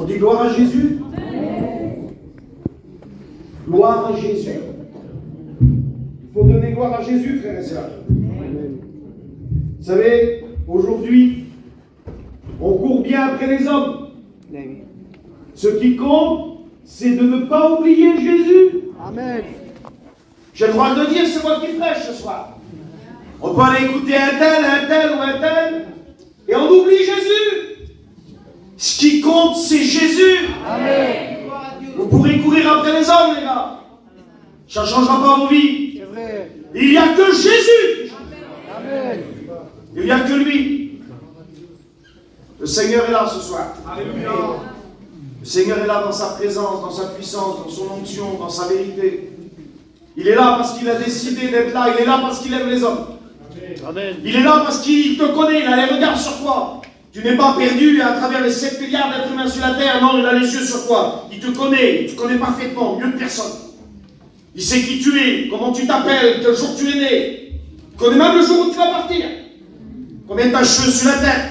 On dit gloire à Jésus. Gloire à Jésus. Il faut donner gloire à Jésus, frères et sœurs. Vous savez, aujourd'hui, on court bien après les hommes. Ce qui compte, c'est de ne pas oublier Jésus. Amen. J'ai le droit de dire, c'est moi qui prêche ce soir. On peut aller écouter un tel ou un tel, et on oublie Jésus. Ce qui compte, c'est Jésus. Amen. Vous pourrez courir après les hommes, les gars. Ça ne changera pas vos vies. C'est vrai. Il n'y a que Jésus. Amen. Il n'y a que lui. Le Seigneur est là ce soir. Alléluia. Le Seigneur est là dans sa présence, dans sa puissance, dans son onction, dans sa vérité. Il est là parce qu'il a décidé d'être là. Il est là parce qu'il aime les hommes. Amen. Il est là parce qu'il te connaît. Il a les regards sur toi. Tu n'es pas perdu à travers les 7 milliards d'êtres humains sur la terre. Non, il a les yeux sur toi. Il te connaît. Tu connais parfaitement, mieux que personne. Il sait qui tu es, comment tu t'appelles, quel jour tu es né. Il connaît même le jour où tu vas partir. Combien tu as de cheveux sur la tête.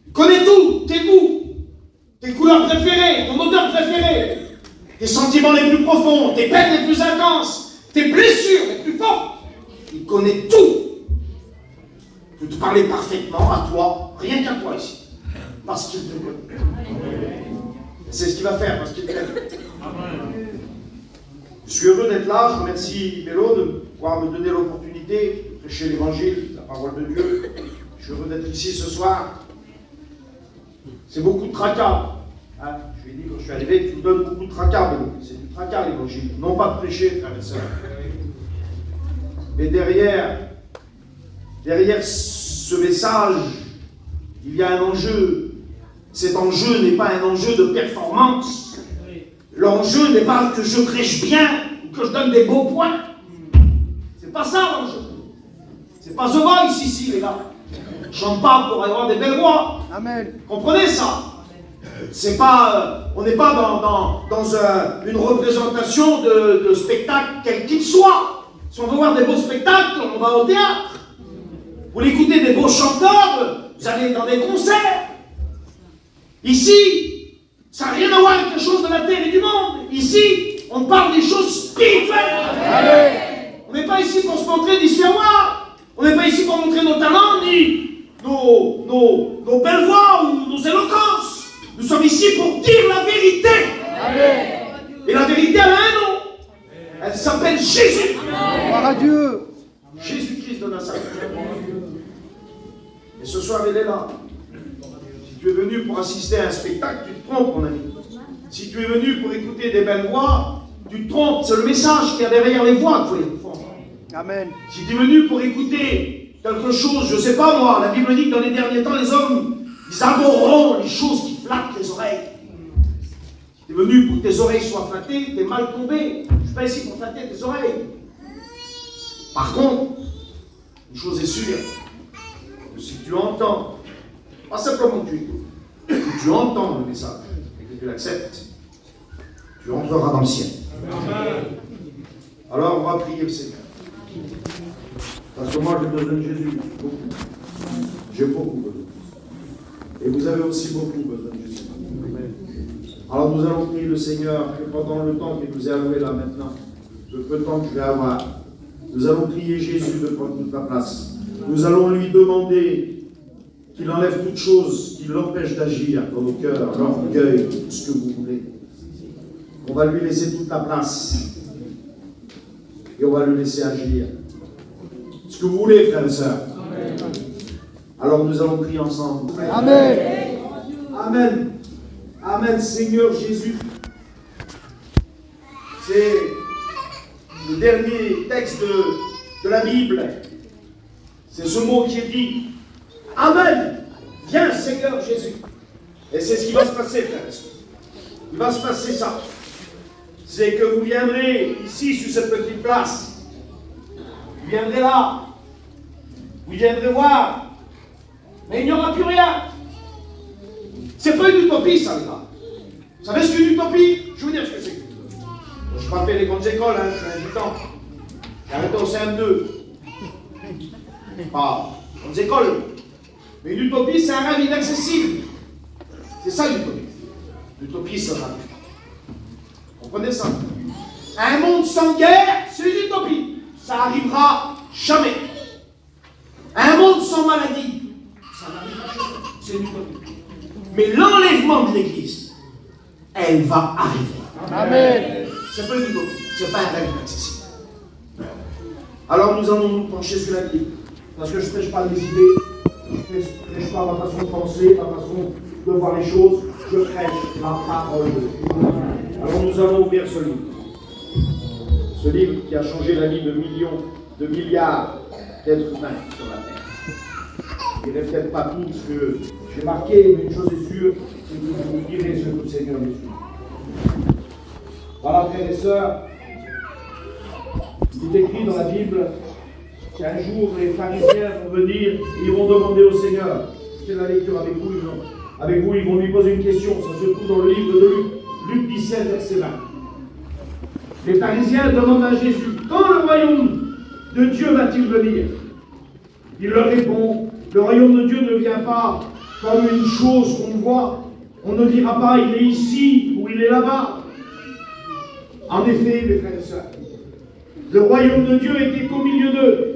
Il connaît tout, tes goûts, tes couleurs préférées, ton odeur préférée, tes sentiments les plus profonds, tes peines les plus intenses, tes blessures les plus fortes. Il connaît tout. Il peut te parler parfaitement à toi, rien qu'à toi ici. Parce qu'il te connaît. C'est ce qu'il va faire, parce qu'il t'aime. Je suis heureux d'être là, je remercie Mélo de pouvoir me donner l'opportunité de prêcher l'évangile, la parole de Dieu. Je suis heureux d'être ici ce soir. C'est beaucoup de tracas. Hein, je lui ai dit quand je suis arrivé, tu me donnes beaucoup de tracas, Mélo. C'est du tracas l'évangile, non pas de prêcher, frère et sœur. Mais derrière ce message, il y a un enjeu. Cet enjeu n'est pas un enjeu de performance. L'enjeu n'est pas que je prêche bien ou que je donne des beaux points. C'est pas ça l'enjeu. C'est pas The Voice ici, les gars. Je chante pas pour avoir des belles voix. Amen. Comprenez ça? C'est pas, on n'est pas dans une représentation de spectacle quel qu'il soit. Si on veut voir des beaux spectacles, on va au théâtre. Vous voulez écouter des beaux chanteurs, vous allez dans des concerts. Ici, ça n'a rien à voir avec les choses de la terre et du monde. Ici, on parle des choses spirituelles. Amen. On n'est pas ici pour se montrer d'histoire. On n'est pas ici pour montrer nos talents, ni nos belles voix ou nos éloquences. Nous sommes ici pour dire la vérité. Amen. Et la vérité, elle a un nom. Elle s'appelle Jésus. Gloire à Dieu. Jésus-Christ de Nazareth. Et ce soir, il est là. Si tu es venu pour assister à un spectacle, tu te trompes, mon ami. Si tu es venu pour écouter des belles voix, tu te trompes. C'est le message qu'il y a derrière les voix qu'il faut entendre. Amen. Si tu es venu pour écouter quelque chose, je ne sais pas moi, la Bible dit que dans les derniers temps, les hommes, ils adoreront les choses qui flattent les oreilles. Si tu es venu pour que tes oreilles soient flattées, tu es mal tombé. Je ne suis pas ici pour flatter tes oreilles. Par contre, une chose est sûre, que si tu entends, pas simplement que tu écoutes, que tu entends le message et que tu l'acceptes, tu entreras dans le ciel. Amen. Alors on va prier le Seigneur. Parce que moi j'ai besoin de Jésus, beaucoup. J'ai beaucoup besoin. Et vous avez aussi beaucoup besoin de Jésus. Alors nous allons prier le Seigneur que pendant le temps qu'il nous est alloué là maintenant, le peu de temps que je vais avoir, nous allons prier Jésus de prendre toute la place. Nous allons lui demander qu'il enlève toute chose qui l'empêche d'agir dans nos cœurs, l'orgueil, tout ce que vous voulez. On va lui laisser toute la place. Et on va le laisser agir. Ce que vous voulez, frères et sœurs. Alors nous allons prier ensemble. Amen. Amen. Amen, Seigneur Jésus. C'est le dernier texte de la Bible. C'est ce mot qui est dit. Amen. Viens, Seigneur Jésus. Et c'est ce qui va se passer, frères et sœurs. Il va se passer ça. C'est que vous viendrez ici, sur cette petite place. Vous viendrez là. Vous viendrez voir. Mais il n'y aura plus rien. C'est pas une utopie, ça, les gars. Vous savez ce qu'une utopie? Je vais vous dire ce que c'est. Je n'ai pas fait les grandes écoles, hein, je suis un gitan. J'ai arrêté au CM2. Pas grandes écoles. Mais une utopie, c'est un rêve inaccessible. C'est ça l'utopie. l'utopie sera vue. Comprenez ça? Un monde sans guerre, c'est une utopie. Ça n'arrivera jamais. Un monde sans maladie, ça n'arrivera jamais. C'est une utopie. Mais l'enlèvement de l'Église, elle va arriver. Amen. C'est pas une utopie, c'est pas un rêve accessible. Alors nous allons nous pencher sur la Bible. Parce que je ne prêche pas des idées, je ne prêche pas ma façon de penser, ma façon de voir les choses, je prêche la parole de Dieu. Alors nous allons ouvrir ce livre. Ce livre qui a changé la vie de millions, de milliards d'êtres humains sur la terre. Il ne reflète pas tout ce que j'ai marqué, mais une chose est sûre, c'est que vous direz ce que le Seigneur est sûr. Voilà, frères et sœurs, il est écrit dans la Bible qu'un jour les pharisiens vont venir, ils vont demander au Seigneur, c'est la lecture avec vous, ils vont lui poser une question, ça se trouve dans le livre de Luc 17, verset 20. Les pharisiens demandent à Jésus, quand le royaume de Dieu va-t-il venir? Il leur répond, le royaume de Dieu ne vient pas comme une chose qu'on voit, on ne dira pas il est ici ou il est là-bas. En effet, mes frères et sœurs, le royaume de Dieu était au milieu d'eux.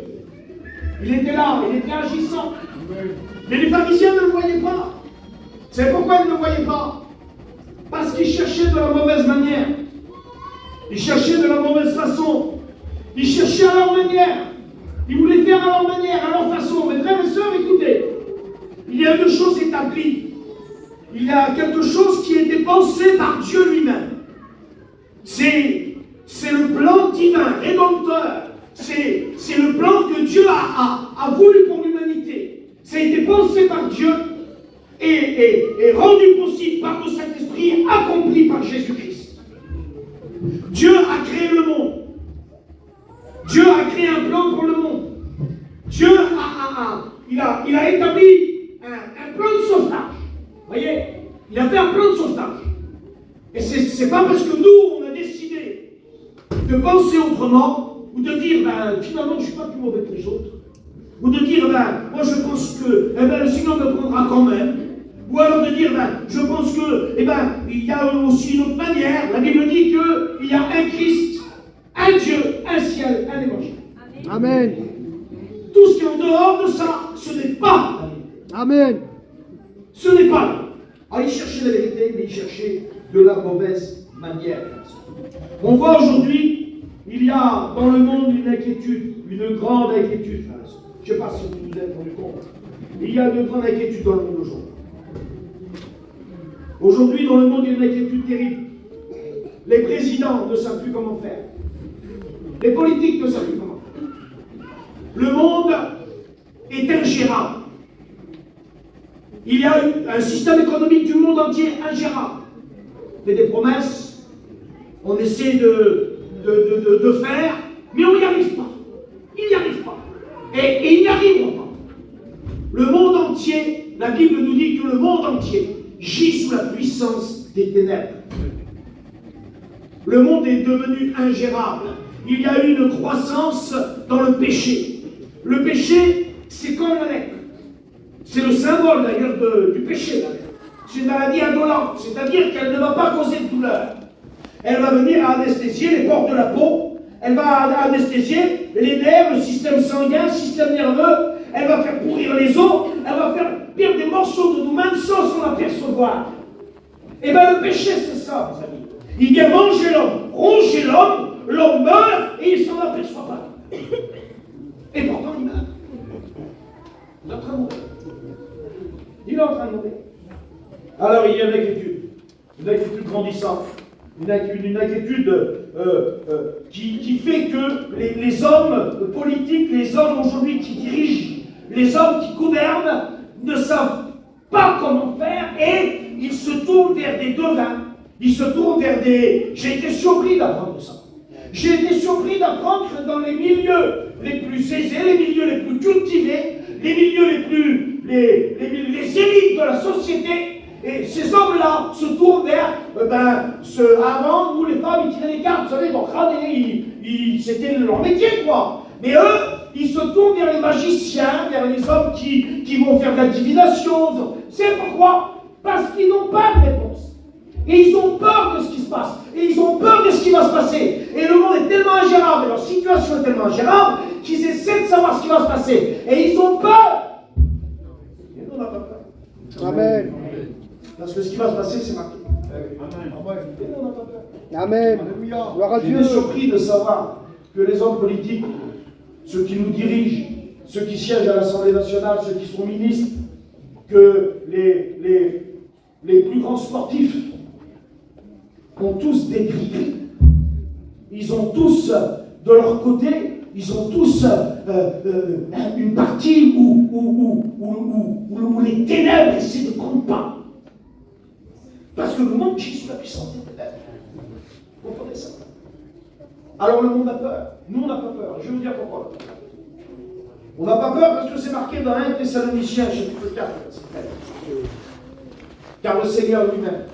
Il était là, il était agissant. Mais les pharisiens ne le voyaient pas. C'est pourquoi ils ne le voyaient pas. Parce qu'ils cherchaient de la mauvaise manière. Ils cherchaient de la mauvaise façon. Ils cherchaient à leur manière. Ils voulaient faire à leur manière, à leur façon. Mes frères et sœurs, écoutez. Il y a une chose établie. Il y a quelque chose qui a été pensé par Dieu lui-même. C'est le plan divin, rédempteur. C'est le plan que Dieu a voulu pour l'humanité. Ça a été pensé par Dieu et rendu possible par le Saint-Esprit, accompli par Jésus-Christ. Dieu a créé le monde. Dieu a créé un plan pour le monde. Dieu a établi un plan de sauvetage. Vous voyez? Il a fait un plan de sauvetage. Et c'est pas parce que nous, on a décidé de penser autrement, ou de dire, finalement, je ne suis pas plus mauvais que les autres, ou de dire, moi je pense que le Seigneur me prendra quand même, ou alors de dire, je pense que, il y a aussi une autre manière. La Bible dit qu'il y a un Christ, un Dieu, un ciel, un évangile. Amen. Tout ce qui est en dehors de ça, ce n'est pas la Bible. Amen. Ce n'est pas la Bible. Alors, il cherchait la vérité, mais il cherchait de la mauvaise manière. On voit aujourd'hui, il y a dans le monde une inquiétude, une grande inquiétude. Je ne sais pas si vous vous êtes rendu compte. Il y a une grande inquiétude dans le monde aujourd'hui. Aujourd'hui, dans le monde, il y a une inquiétude terrible. Les présidents ne savent plus comment faire. Les politiques ne savent plus comment faire. Le monde est ingérable. Il y a un système économique du monde entier ingérable. On fait des promesses, on essaie de faire, mais on n'y arrive pas. Il n'y arrive pas. Et il n'y arrivera pas. Le monde entier, la Bible nous dit que le monde entier gît sous la puissance des ténèbres. Le monde est devenu ingérable. Il y a eu une croissance dans le péché. Le péché, c'est comme la lèpre. C'est le symbole d'ailleurs du péché. C'est une maladie indolente, c'est-à-dire qu'elle ne va pas causer de douleur. Elle va venir anesthésier les pores de la peau, elle va anesthésier les nerfs, le système sanguin, le système nerveux, elle va faire pourrir les os, elle va faire perdre des morceaux de nous-mêmes sans s'en apercevoir. Et bien le péché, c'est ça, mes amis. Il vient manger l'homme, ronger l'homme, l'homme meurt et il ne s'en aperçoit pas. Et pourtant il meurt. Il est en train de mourir. Il est en train de mourir. Alors il y a une inquiétude grandissante, une inquiétude qui fait que les hommes politiques, les hommes aujourd'hui qui dirigent, les hommes qui gouvernent, ne savent pas comment faire et ils se tournent vers des devins, ils se tournent vers des... J'ai été surpris d'apprendre ça. J'ai été surpris d'apprendre que dans les milieux les plus aisés, les milieux les plus cultivés, les milieux les élites de la société, et ces hommes-là se tournent vers, avant, nous les femmes, ils tiraient les cartes, vous savez, donc c'était leur métier, quoi. Mais eux, ils se tournent vers les magiciens, vers les hommes qui vont faire de la divination. C'est pourquoi? Parce qu'ils n'ont pas de réponse. Et ils ont peur de ce qui se passe. Et ils ont peur de ce qui va se passer. Et le monde est tellement ingérable, et leur situation est tellement ingérable, qu'ils essaient de savoir ce qui va se passer. Et ils ont peur. Et nous, on n'a pas peur. Amen. Parce que ce qui va se passer, c'est marqué. Amen. Et nous, on n'a pas peur. Amen. Gloire à Dieu. J'étais surpris de savoir que les hommes politiques, ceux qui nous dirigent, ceux qui siègent à l'Assemblée nationale, ceux qui sont ministres, que les plus grands sportifs ont tous des gris. Ils ont tous, de leur côté, ils ont tous une partie où les ténèbres essaient de prendre pas. Parce que le monde gît sous la puissance des ténèbres. Vous comprenez ça? Alors le monde a peur. Nous, on n'a pas peur. Je vais vous dire pourquoi. On n'a pas peur parce que c'est marqué dans 1 Thessaloniciens, chapitre 4. Car le Seigneur lui-même,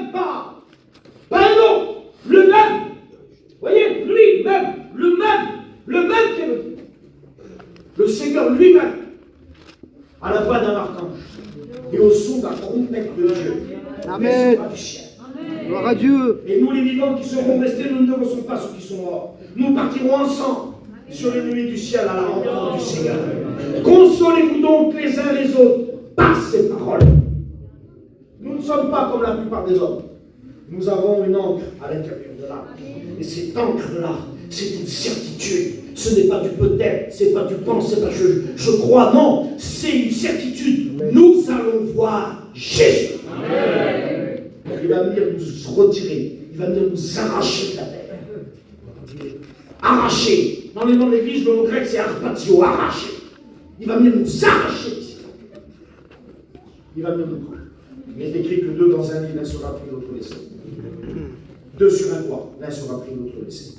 pas un autre, le même. Voyez, lui-même, le même qui est le Seigneur lui-même, à la voix d'un archange et au son d'un trompette de Dieu. Amen. Du ciel. Gloire à Dieu. Et nous, les vivants qui serons restés, nous ne devancons pas ceux qui sont morts. Nous partirons ensemble sur les nuées du ciel à la rencontre du Seigneur. Consolez-vous donc les uns les autres par ces paroles. Nous ne sommes pas comme la plupart des hommes. Nous avons une encre à l'intérieur de l'âme. Et cette encre-là, c'est une certitude. Ce n'est pas du peut-être, c'est pas du pense, c'est pas je crois, non. C'est une certitude. Nous allons voir Jésus. Amen. Il va venir nous retirer. Il va venir nous arracher de la terre. Arracher. Dans les noms de l'église, le mot grec, c'est arpatio, arracher. Il va venir nous arracher ici. Il va venir nous prendre. Il est écrit que 2 dans un lit, l'un sera pris, l'autre laissé. 2 sur un toit, l'un sera pris, l'autre laissé.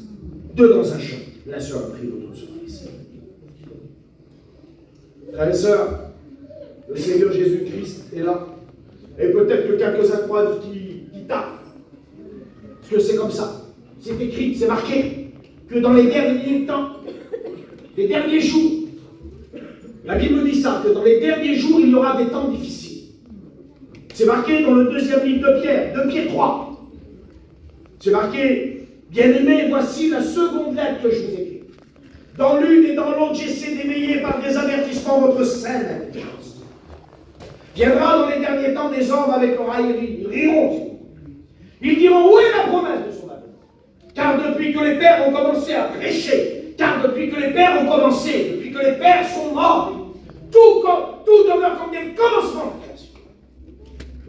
2 dans un champ, l'un sera pris, l'autre sera laissé. Frères et sœurs, le Seigneur Jésus-Christ est là. Et peut-être que quelques-uns croient qui tapent. Parce que c'est comme ça. C'est écrit, c'est marqué, que dans les derniers temps, les derniers jours, la Bible dit ça, que dans les derniers jours, il y aura des temps difficiles. C'est marqué dans le 2e livre de Pierre, 2 Pierre 3. C'est marqué, bien-aimés, voici la seconde lettre que je vous écris. Dans l'une et dans l'autre, j'essaie d'éveiller par des avertissements votre saine intelligence. Viendra dans les derniers temps des hommes avec leur raillerie. Ils riront. Ils diront, où est la promesse de son avenir? Car depuis que les pères ont commencé à prêcher, depuis que les pères sont morts, tout demeure comme des commencements de création.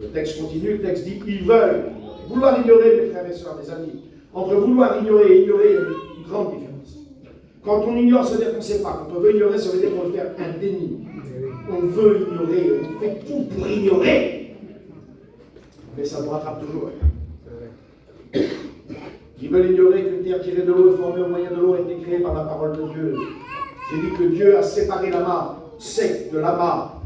Le texte continue, le texte dit, ils veulent vouloir ignorer, mes frères et sœurs, mes amis. Entre vouloir ignorer et ignorer, il y a une grande différence. Quand on ignore, ça veut dire qu'on ne sait pas. Quand on veut ignorer, ça veut dire qu'on veut faire un déni. On veut ignorer, on fait tout pour ignorer. Mais ça nous rattrape toujours. Ils veulent ignorer qu'une terre tirée de l'eau et formée au moyen de l'eau a été créée par la parole de Dieu. J'ai dit que Dieu a séparé l'amas sec de l'amas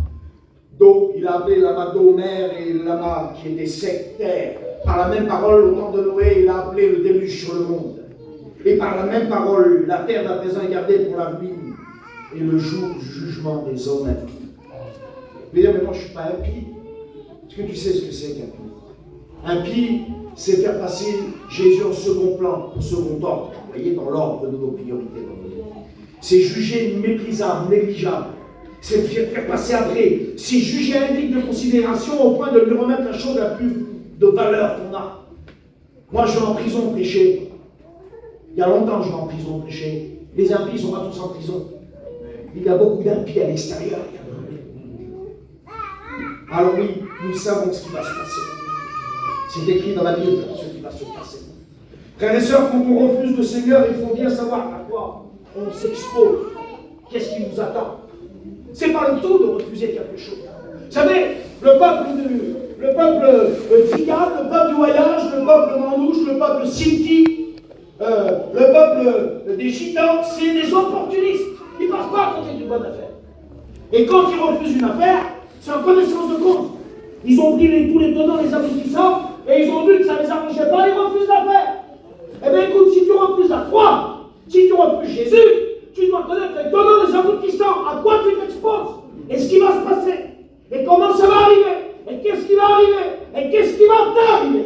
d'eau. Il a appelé l'amas d'eau mer et l'amas qui était sec terre. Par la même parole, au temps de Noé, il a appelé le déluge sur le monde. Et par la même parole, la terre à présent est gardée pour la ruine et le jour du jugement des hommes impies. Je vais dire, mais moi je ne suis pas impie. Est-ce que tu sais ce que c'est qu'impie? Impie, c'est faire passer Jésus en second plan, en second ordre. Vous voyez, dans l'ordre de nos priorités. C'est juger méprisable, négligeable. C'est faire passer après. C'est juger indigne de considération au point de lui remettre la chose la plus de valeur qu'on a. Moi, je vais en prison prêcher. Il y a longtemps, je vais en prison prêcher. Les impies ne sont pas tous en prison. Il y a beaucoup d'impies à l'extérieur. Alors oui, nous savons ce qui va se passer. C'est écrit dans la Bible, ce qui va se passer. Frères et sœurs, quand on refuse le Seigneur, il faut bien savoir à quoi on s'expose. Qu'est-ce qui nous attend? C'est pas le tout de refuser quelque chose. Vous savez, le peuple Tzigane, le peuple du voyage, le peuple Mandouche, le peuple Sinti, le peuple des Gitans, c'est des opportunistes. Ils ne passent pas à côté d'une bonne affaire. Et quand ils refusent une affaire, c'est en connaissance de cause. Ils ont pris tous les tenants, les aboutissants, et ils ont vu que ça ne les arrangeait pas, ils refusent l'affaire. Eh bien écoute, si tu refuses la croix, si tu refuses Jésus, tu dois connaître les tenants, les aboutissants, à quoi tu t'exposes. Et ce qui va se passer. Et comment ça va arriver. Et qu'est-ce qui va arriver. Et qu'est-ce qui va t'arriver.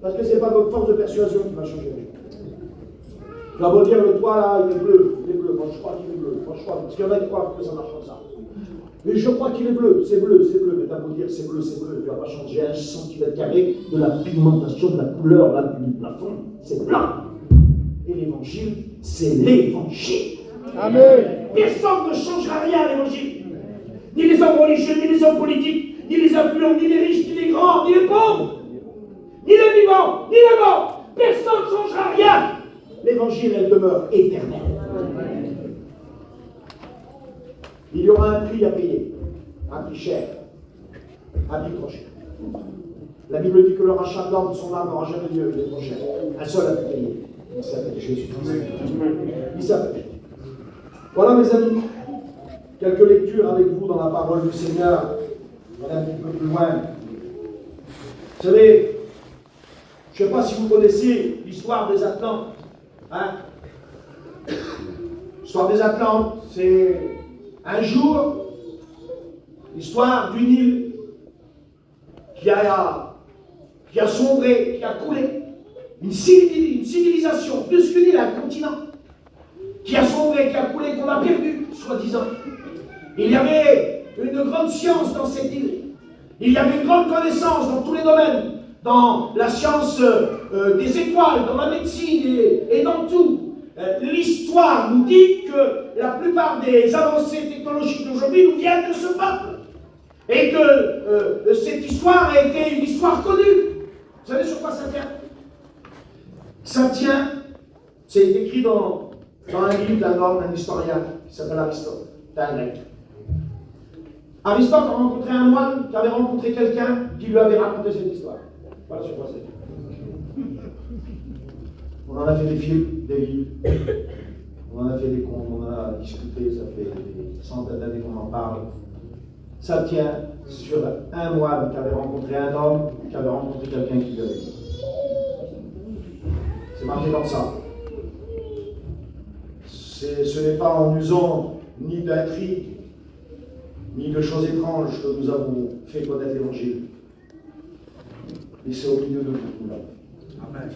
Parce que ce n'est pas votre force de persuasion qui va changer. Tu vas beau dire, le toit là, il est bleu. Moi je crois qu'il est bleu. Moi je crois. Parce qu'il y en a qui croient que ça marche comme ça. Mais je crois qu'il est bleu. C'est bleu. Mais tu vas beau dire, c'est bleu. Tu ne vas pas changer 1 cm² de la pigmentation, de la couleur là, du plafond. C'est blanc. Et l'évangile, c'est l'évangile. Amen. Personne ne changera rien à l'évangile. Ni les hommes religieux, ni les hommes politiques, ni les influents, ni les riches, ni les grands, ni les pauvres, ni les vivants, ni les morts. Personne ne changera rien. L'évangile, elle demeure éternelle. Il y aura un prix à payer. Un prix cher. Un prix trop cher. La Bible dit que le rachat de l'homme de son âme n'aura jamais lieu, il est trop cher. Un seul a pu payer. Il s'appelle Jésus. Il s'appelle. Voilà mes amis, quelques lectures avec vous dans la parole du Seigneur. On est un petit peu plus loin. Vous savez, je ne sais pas si vous connaissez l'histoire des Atlantes. Hein? L'histoire des Atlantes, c'est un jour l'histoire d'une île qui a sombré, qui a coulé. Une civilisation, plus qu'une île, un continent, qui a sombré, qui a coulé, qu'on a perdu, soi-disant. Il y avait une grande science dans cette île. Il y avait une grande connaissance dans tous les domaines, dans la science des étoiles, dans la médecine et dans tout. L'histoire nous dit que la plupart des avancées technologiques d'aujourd'hui nous viennent de ce peuple. Et que cette histoire a été une histoire connue. Vous savez sur quoi ça tient? Ça tient, c'est écrit dans un livre d'un homme, un historien qui s'appelle Aristote. C'est un grec. Aristote a rencontré un moine qui avait rencontré quelqu'un qui lui avait raconté cette histoire. Voilà sur quoi c'est. On en a fait des films, des livres, on en a fait des contes, on en a discuté, ça fait des centaines d'années qu'on en parle. Ça tient sur un moine qui avait rencontré un homme qui avait rencontré quelqu'un qui lui avait dit. C'est marqué comme ça. Ce n'est pas en usant ni d'intrigues, ni de choses étranges que nous avons fait connaître l'Évangile. Mais c'est au milieu de nous là. Amen.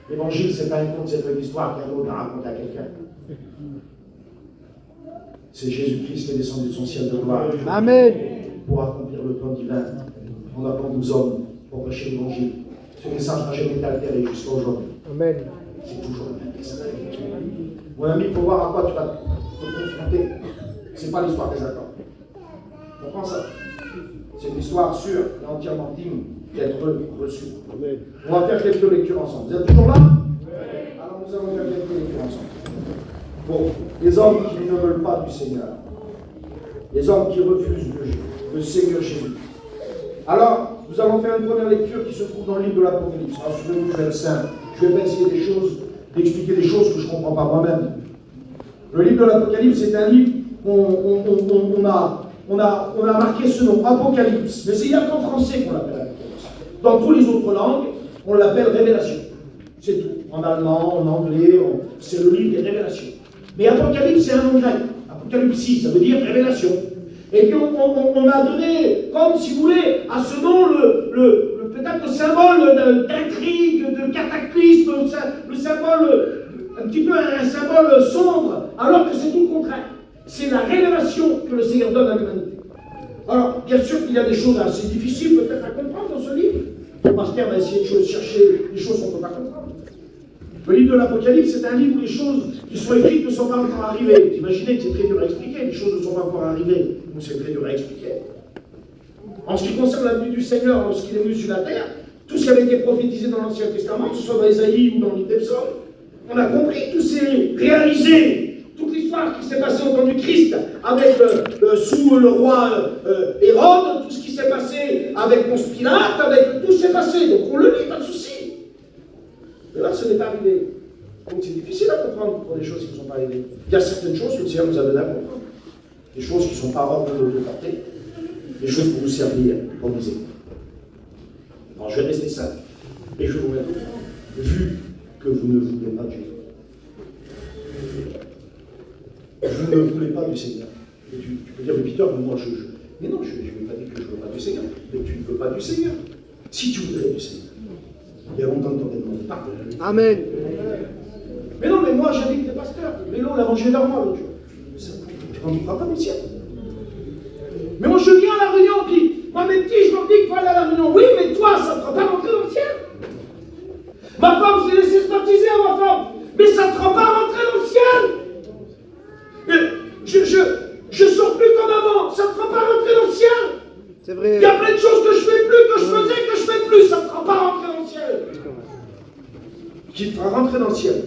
L'Évangile, c'est pas un conte, c'est pas une histoire qu'un autre a raconté à quelqu'un. C'est Jésus-Christ qui est descendu de son ciel de gloire. Amen. Pour accomplir le plan divin en appelant nous hommes pour prêcher l'Évangile. Ce message n'a jamais été altéré jusqu'à aujourd'hui. Amen. C'est toujours le même message. Mon ami, il faut voir à quoi tu vas te confronter. Ce n'est pas l'histoire des attentes. Comprends ça? C'est une histoire sûre et entièrement digne d'être reçue. Amen. On va faire quelques lectures ensemble. Vous êtes toujours là? Oui. Alors nous allons faire quelques lectures ensemble. Bon, les hommes qui ne veulent pas du Seigneur. Les hommes qui refusent le Seigneur Jésus. Alors, nous allons faire une première lecture qui se trouve dans le livre de l'Apocalypse. Alors, souvenez-vous, je vais être simple. Je vais pas essayer d'expliquer des choses que je ne comprends pas moi-même. Le livre de l'Apocalypse, c'est un livre on a marqué ce nom, Apocalypse. Mais il n'y a qu'en français qu'on l'appelle Apocalypse. Dans toutes les autres langues, on l'appelle Révélation. C'est tout. En allemand, en anglais, c'est le livre des révélations. Mais Apocalypse, c'est un nom grec. Apocalypse, ça veut dire révélation. Et puis on a donné, comme si vous voulez, à ce nom peut-être le symbole d'intrigue, de cataclysme, le symbole, un petit peu un symbole sombre, alors que c'est tout le contraire. C'est la révélation que le Seigneur donne à l'humanité. Alors, bien sûr qu'il y a des choses assez difficiles peut-être à comprendre dans ce livre. Le pasteur va essayer de chercher des choses qu'on ne peut pas comprendre. Le livre de l'Apocalypse, c'est un livre où les choses qui sont écrites ne sont pas encore arrivées. Vous imaginez que c'est très dur à expliquer, les choses ne sont pas encore arrivées, donc c'est très dur à expliquer. En ce qui concerne la venue du Seigneur, lorsqu'il est venu sur la terre, tout ce qui avait été prophétisé dans l'Ancien Testament, que ce soit dans Ésaïe ou dans le livre des Psaumes, on a compris, tout s'est réalisé. Toute l'histoire qui s'est passée au temps du Christ, avec sous le roi Hérode, tout ce qui s'est passé avec Ponce Pilate, avec tout s'est passé. Donc on le lit, pas de souci. Mais là, ce n'est pas arrivé. Donc c'est difficile à comprendre pour des choses qui ne sont pas arrivées. Il y a certaines choses que le Seigneur nous a donné à comprendre. Des choses qui ne sont pas hors de notre portée. Des choses pour nous servir, pour nous aider. Alors je vais rester simple. Et je vous réponds, vu que vous ne voulez pas de Jésus, vous ne voulez pas du Seigneur. tu peux dire, mais Peter, moi mais non, je ne vais pas dire que je ne veux pas du Seigneur. Mais tu ne veux pas du Seigneur. Si tu voudrais du Seigneur, il y a longtemps que tu aurais demandé pardon. Amen. Mais non, mais moi j'invite les pasteurs. Mais l'eau l'a mangé vers moi l'autre jour. Tu ne crois pas du ciel. Mais moi je viens à la réunion, puis moi mes petits, je leur dis qu'il faut aller à la réunion. Oui, mais toi, ça ne te fera pas rentrer dans le ciel. Ma femme, je l'ai laissé se baptiser à ma femme. Mais ça ne te fera pas rentrer dans le ciel. Je ne sors plus comme avant. Ça ne te fera pas rentrer dans le ciel. C'est vrai. Il y a plein de choses que je ne fais plus, que je faisais, que je ne fais plus. Ça ne te fera pas rentrer dans le ciel. Qui te fera rentrer dans le ciel,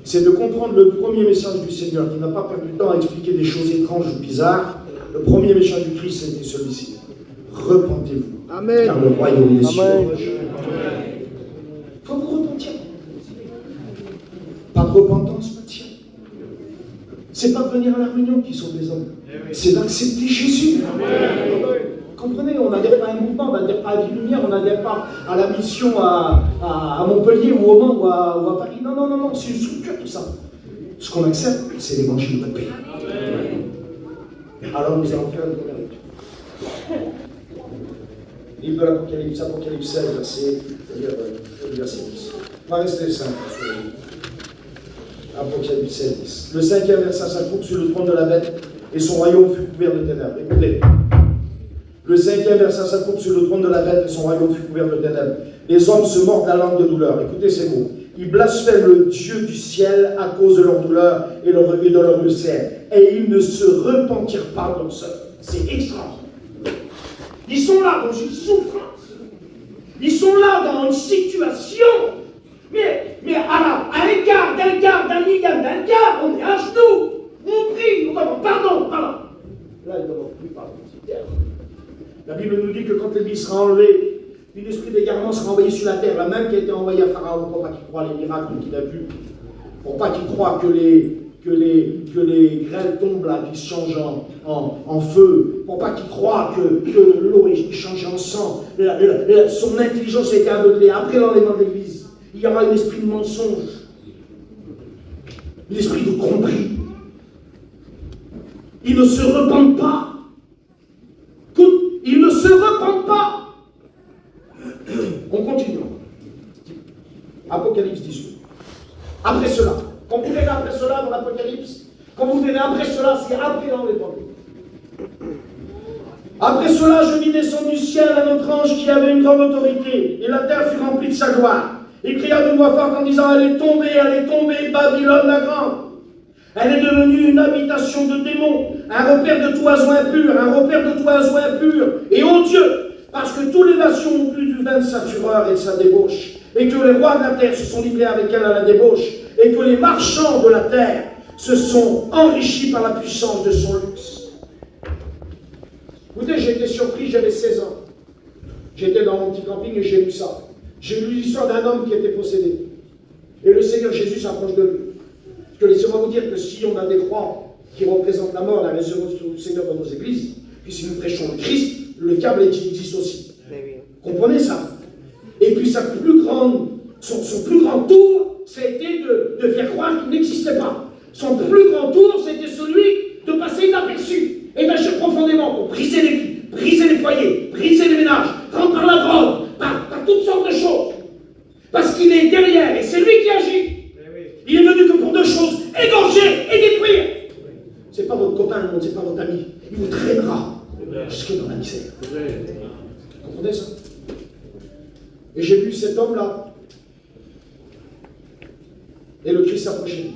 c'est de comprendre le premier message du Seigneur, qui n'a pas perdu de temps à expliquer des choses étranges ou bizarres. Le premier message du Christ, c'était celui-ci. Repentez-vous. Amen. Car le royaume des cieux. Amen. Il faut vous repentir. Pas de repentance, pas de ciel. C'est pas de venir à la réunion qui sauve les hommes. C'est d'accepter Jésus. Comprenez, on n'adhère pas à un mouvement, on n'adhère pas à Vie Lumière, on n'adhère pas à la mission à Montpellier ou au Mans ou à Paris. Non, non, non, non, c'est une structure tout ça. Ce qu'on accepte, c'est l'évangile de paix. Alors nous allons faire une première lecture. Livre de l'Apocalypse, Apocalypse 16, verset 10. On va rester simple. Apocalypse 16, 10. Le cinquième versa sa coupe sur le trône de la bête et son royaume fut couvert de ténèbres. Écoutez. Le cinquième versa sa coupe sur le trône de la bête et son royaume fut couvert de ténèbres. Les hommes se mordent la langue de douleur. Écoutez ces mots. Ils blasphèment le Dieu du ciel à cause de leur douleur et de leur ulcère. Et ils ne se repentirent pas dans ça. C'est extraordinaire. Ils sont là dans une souffrance. Ils sont là dans une situation. Mais à l'écart d'un quart, on est à genoux. On prie, on demande pardon. Là, ils ne demandent plus pardon. C'est terre. La Bible nous dit que quand l'Église sera enlevée, puis l'esprit d'égarement sera envoyé sur la terre, la même qui a été envoyée à Pharaon, pour pas qu'il croie les miracles qu'il a vus, pour pas qu'il croie que les grêles tombent là, qui se changent en feu, pour pas qu'il croie que l'eau change en sang. Son intelligence a été aveuglée. Après l'enlèvement de l'Église, il y aura un esprit de mensonge, l'esprit de tromperie. Ils ne se repentent pas. Ils ne se repentent pas. On continue. Apocalypse 18. Après cela, quand vous verrez après cela dans l'Apocalypse, quand vous verrez après cela, c'est après l'enlèvement. Après cela, je vis descendre du ciel un autre ange qui avait une grande autorité, et la terre fut remplie de sa gloire. Il cria d'une voix forte en disant, elle est tombée, Babylone la grande. Elle est devenue une habitation de démons, un repère de toison impure, et odieux, parce que toutes les nations ont bu du vin de sa fureur et de sa débauche, et que les rois de la terre se sont livrés avec elle à la débauche, et que les marchands de la terre se sont enrichis par la puissance de son luxe. Écoutez, j'ai été surpris, j'avais 16 ans. J'étais dans mon petit camping et j'ai lu ça. J'ai lu l'histoire d'un homme qui était possédé. Et le Seigneur Jésus s'approche de lui. Parce que laissez-moi vous dire que si on a des croix qui représentent la mort, la résurrection du Seigneur dans nos églises, puis si nous prêchons le Christ, le câble existe aussi. Comprenez ça? Et puis son plus grand tour, c'était de faire croire qu'il n'existait pas. Son plus grand tour, c'était celui de passer inaperçu et d'agir profondément pour briser les vies, briser les foyers, briser les ménages, prendre par la drogue, par toutes sortes de choses. Parce qu'il est derrière et c'est lui qui agit. Il est venu que pour deux choses, égorger et détruire. C'est pas votre copain, le monde, c'est pas votre ami. Il vous traînera jusque dans la misère. Vous comprenez ça? Et j'ai vu cet homme-là. Et le Christ s'approchait de lui.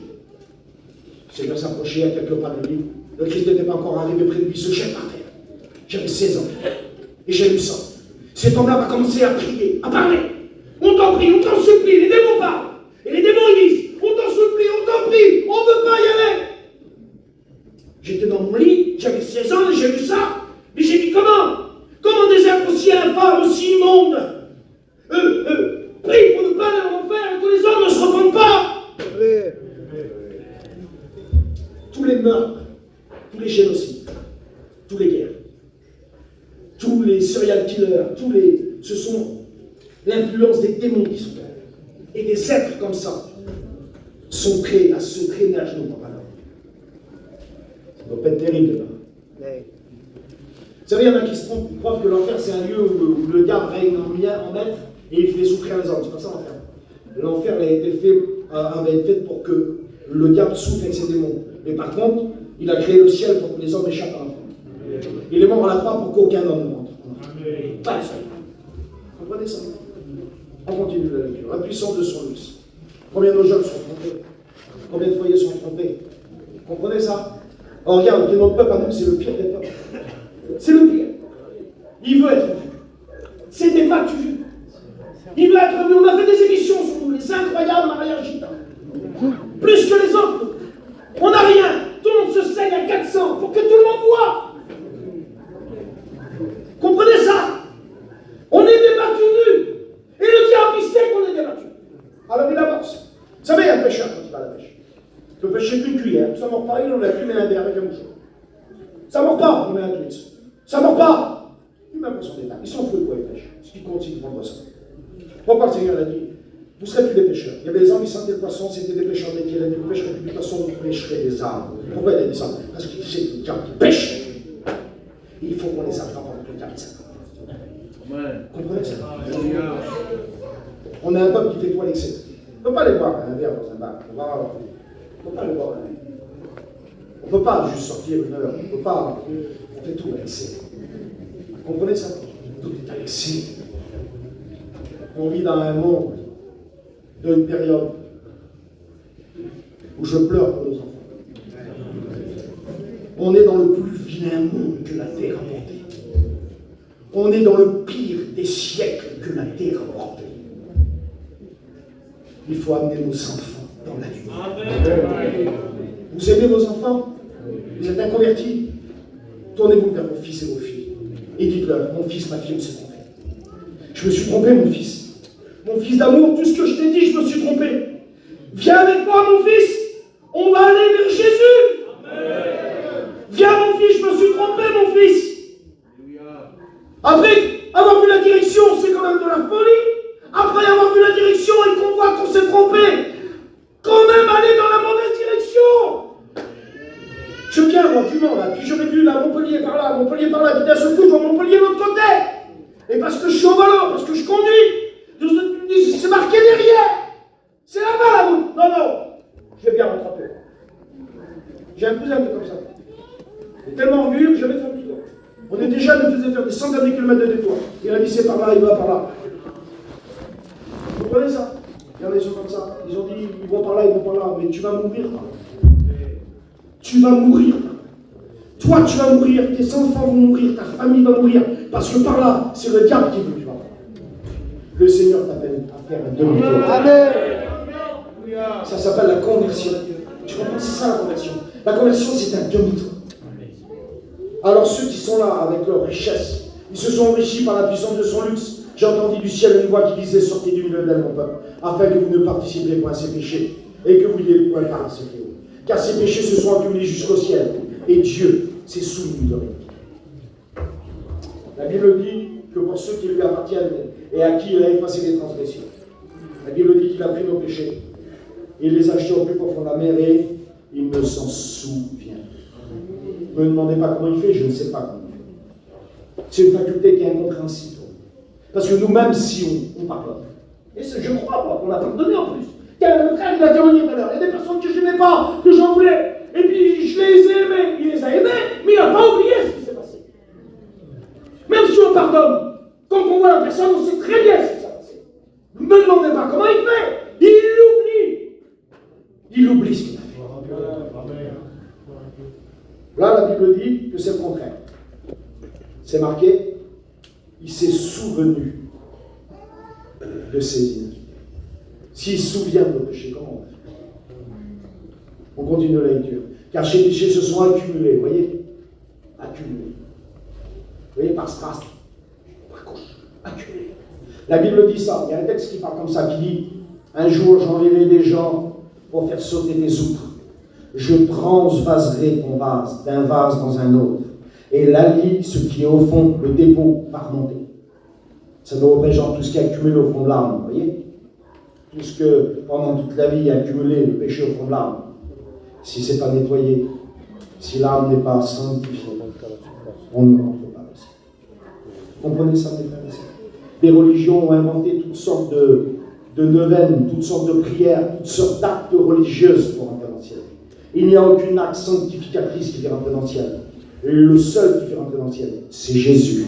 Le Seigneur s'approchait à quelques pas de lui. Le Christ n'était pas encore arrivé près de lui, il se jette par terre. J'avais 16 ans. Et j'ai lu ça. Cet homme-là va commencer à prier, à parler. On t'en prie, on t'en supplie, les démons parlent. Et les démons ils disent, on t'en supplie, on t'en prie, on ne veut pas y aller. J'étais dans mon lit, j'avais 16 ans et j'ai lu ça. Mais j'ai dit, comment des êtres aussi infâmes, aussi immondes, prient pour ne pas aller en enfer et que les hommes ne se repentent pas. Tous les meurtres, tous les génocides, tous les guerres, tous les serial killers, ce sont l'influence des démons qui sont là. Et des êtres comme ça sont prêts à se traîner à genoux par là. Ça doit pas être terrible, là. Vous savez, il y en a qui se trompent, ils croient que l'enfer c'est un lieu où le diable règne en maître et il fait souffrir les hommes. C'est pas ça l'enfer. L'enfer avait été fait pour que le diable souffre avec ses démons. Mais par contre, il a créé le ciel pour que les hommes échappent à l'enfer. Il est mort à la croix pour qu'aucun homme ne rentre. Pas le seul. Vous comprenez ça? On continue la lecture. La puissance de son luxe. Combien de nos jeunes sont trompés? Combien de foyers sont trompés? Vous comprenez ça? Alors regarde, notre peuple à nous, c'est le pire des peuples. C'est le pire. Il veut être vu. C'est des battus. Il veut être vu. On a fait des émissions sur nous, les incroyables mariages gitans. Plus que les autres. On n'a rien. Tout le monde se saigne à 400 pour que tout le monde voit. Comprenez ça? On est des battus nus. Et le diable, il sait qu'on est des battus. Alors il avance. Vous savez, il y a un pêcheur quand il va à la pêche. Il peut pêcher qu'une cuillère. Ça ne mord pas, il en a plus, mais un verre avec un mouchoir. Ça ne mord pas, il met un twitch. Ça ne mord pas. Il met pas son détail. Il s'en fout de quoi il pêche. Ce qui compte, c'est qu'il prend le poisson. Pourquoi le Seigneur a dit, vous serez plus des pêcheurs? Il y avait des hommes qui sentaient le poisson, c'était des pêcheurs métiers. Il a dit, vous ne pêcherez plus du poisson, vous pêcherez des âmes. Pourquoi il a dit ça? Parce qu'il sait que le diable pêche. Il faut qu'on les attrape avant que le diable s'attrape. Comprenez ça? On a un peuple qui fait tout à l'excès. On ne peut pas aller boire un verre dans un bar. On ne peut pas aller boire un verre. On ne peut pas juste sortir une heure. On ne peut pas. On fait tout à l'excès. Vous comprenez ça? Tout est à l'excès. On vit dans un monde, d'une période où je pleure pour nos enfants. On est dans le plus vilain monde que la terre a porté. On est dans le pire des siècles que la terre a porté. Il faut amener nos enfants dans la lumière. Vous aimez vos enfants? Vous êtes inconvertis? Tournez-vous vers vos fils et vos filles. Et dites-leur, mon fils, ma fille, on s'est trompé. Je me suis trompé, mon fils. Mon fils d'amour, tout ce que je t'ai dit, je me suis trompé. Viens avec moi, mon fils. On va aller vers Jésus. Amen. Viens, mon fils, je me suis trompé, mon fils. Après avoir vu la direction, c'est quand même de la folie. Après avoir vu la direction et qu'on voit qu'on s'est trompé, quand même aller dans la mauvaise direction. Je viens, moi, du Mans, là, puis je vais vu là, Montpellier par là, puis d'un seul coup, je vois Montpellier de l'autre côté. Et parce que je suis au volant, parce que je conduis, c'est marqué derrière. C'est là-bas, la route. Non, je vais bien rattraper. J'ai un cousin comme ça. Il est tellement orgueilleux que jamais fait un petit tour. On était jeunes, on faisait faire des centaines de kilomètres de détour. Il a dit c'est par là, il va par là. Vous comprenez ça? Il y en a qui sont comme ça. Ils ont dit ils vont par là, mais tu vas mourir. Tu vas mourir. Toi, tu vas mourir, tes enfants vont mourir, ta famille va mourir. Parce que par là, c'est le diable qui veut que tu vas. Le Seigneur t'appelle à faire un demi-tour. Amen. Ça s'appelle la conversion. Tu comprends? C'est ça la conversion. La conversion, c'est un demi-tour. Alors ceux qui sont là avec leur richesse, ils se sont enrichis par la puissance de son luxe. J'ai entendu du ciel une voix qui disait, sortez du milieu d'elle, mon peuple, afin que vous ne participiez point à ces péchés, et que vous n'ayez point part à ces fléaux. Car ces péchés se sont accumulés jusqu'au ciel, et Dieu s'est souvenu de rien. La Bible dit que pour ceux qui lui appartiennent, et à qui il a effacé les transgressions, la Bible dit qu'il a pris nos péchés, il les a jetés au plus profond de la mer, et il ne s'en souvient. Ne me demandez pas comment il fait, je ne sais pas comment il fait. C'est une faculté qui est incompréhensible. Parce que nous-mêmes, si on pardonne, et je crois pas qu'on a pardonné en plus. Le frère, il a témoigné tout à l'heure. Il y a des personnes que je n'aimais pas, que j'en voulais. Et puis je les ai aimées. Il les a aimées, mais il n'a pas oublié ce qui s'est passé. Même si on pardonne, quand on voit la personne, on sait très bien ce qui s'est passé. Ne me demandez pas comment il fait. Il l'oublie. Il oublie ce qu'il a fait. Là, la Bible dit que c'est le contraire. C'est marqué, il s'est souvenu de ses iniquités. S'il se souvient de nos péchés, comment on fait? On continue la lecture. Car ces péchés se sont accumulés, vous voyez? Accumulés. Vous voyez, par strass, par gauche, accumulés. La Bible dit ça. Il y a un texte qui parle comme ça, qui dit, un jour j'enverrai des gens pour faire sauter des outres. Je transvaserai ton vase d'un vase dans un autre. Et l'ali, ce qui est au fond, le dépôt, va remonter. Ça nous représente tout ce qui est accumulé au fond de l'âme, vous voyez? Tout ce que, pendant toute la vie, a accumulé le péché au fond de l'âme. Si ce n'est pas nettoyé, Si l'âme n'est pas sanctifiée, on ne rentre pas dans ça. Comprenez ça, mes frères et sœurs? Les religions ont inventé toutes sortes de neuvaines, toutes sortes de prières, toutes sortes d'actes religieuses pour rentrer dans le ciel. Il n'y a aucune acte sanctificatrice qui fait rentrer dans le ciel. Le seul qui fait rentrer dans le ciel, c'est Jésus.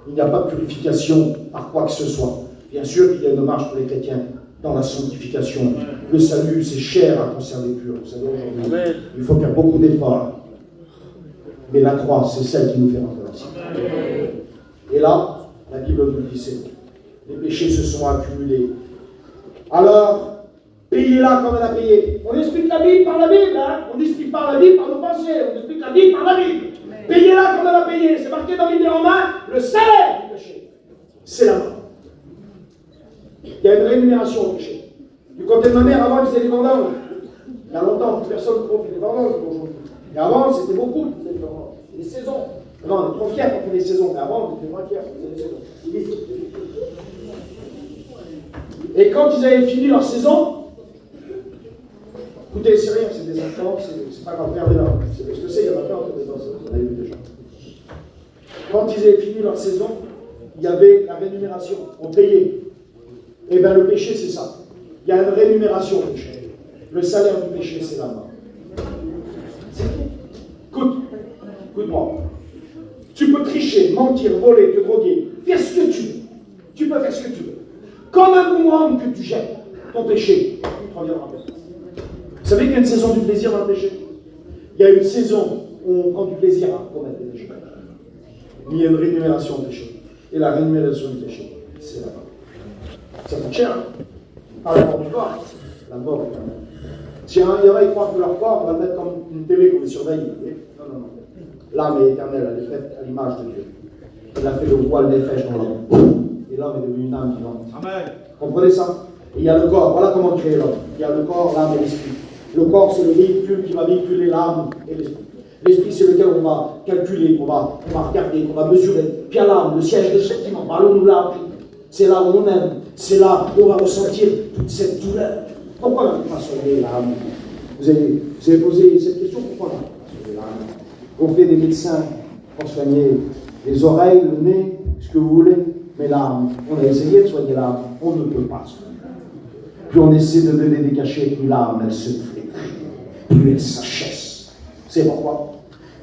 Il n'y a pas de purification par quoi que ce soit. Bien sûr qu'il y a une marche pour les chrétiens dans la sanctification. Le salut, c'est cher à conserver pur. Vous savez, aujourd'hui, il faut faire beaucoup d'efforts. Mais la croix, c'est celle qui nous fait rentrer dans le ciel. Et là, la Bible nous dit, c'est les péchés se sont accumulés. Alors, payez-la comme elle a payé. On explique la Bible par la Bible, hein? On n'explique pas la Bible par nos pensées, on explique la Bible par la Bible. Payez-la comme elle a payé. C'est marqué dans l'Épître des Romains, le salaire du péché, c'est la mort. Il y a une rémunération au péché. Du côté de ma mère, avant, elle faisait des vendanges. Il y a longtemps, plus personne ne fait des vendanges aujourd'hui. Et avant, c'était beaucoup qui faisaient des vendanges. Des saisons. Non, on est trop fiers qu'on fait des saisons, mais avant, on était moins fiers qu'on faisait des saisons. Et quand ils avaient fini leur saison, écoutez, c'est rien, c'est des enfants, c'est pas grave, regardez là. C'est parce que c'est, il y en a plein qui étaient dans ça, vous en avez vu déjà. Quand ils avaient fini leur saison, il y avait la rémunération, on payait. Et bien le péché, c'est ça. Il y a une rémunération au péché. Le salaire du péché, c'est la mort. C'est tout. Écoute-moi. Tu peux tricher, mentir, voler, te droguer, faire ce que tu veux. Tu peux faire ce que tu veux. Comme un boomerang que tu jettes, ton péché, il te reviendra. Vous savez qu'il y a une saison du plaisir dans le péché? Il y a une saison où on prend du plaisir à commettre des péchés. Il y a une rémunération au péché. Et la rémunération du péché, c'est la mort. Ça coûte cher. Pas la mort du corps, la mort éternelle. Si il y en a qui croient que leur corps, on va le mettre comme une télé qu'on les surveille. Non. L'âme est éternelle, elle est faite à l'image de Dieu. Il a fait le voile des flèches dans l'homme. Et l'homme est devenu une âme vivante. Amen. Comprenez ça? Et il y a le corps, voilà comment créer l'homme. Il y a le corps, l'âme et l'esprit. Le corps, c'est le véhicule qui va véhiculer l'âme et l'esprit. L'esprit, c'est lequel on va calculer, qu'on va regarder, qu'on va mesurer. Puis il y a l'âme, le siège des sentiments. Parlons-nous là. C'est là où on aime. C'est là où on va ressentir toute cette douleur. Pourquoi on n'a pas soigné l'âme? Vous avez posé cette question, pourquoi on n'a pas soigné l'âme? On fait des médecins pour soigner les oreilles, le nez, ce que vous voulez, mais l'âme, on a essayé de soigner l'âme, on ne peut pas soigner. Plus on essaie de donner des cachets, plus l'âme, elle se flétrit, plus elle s'achève. C'est pourquoi?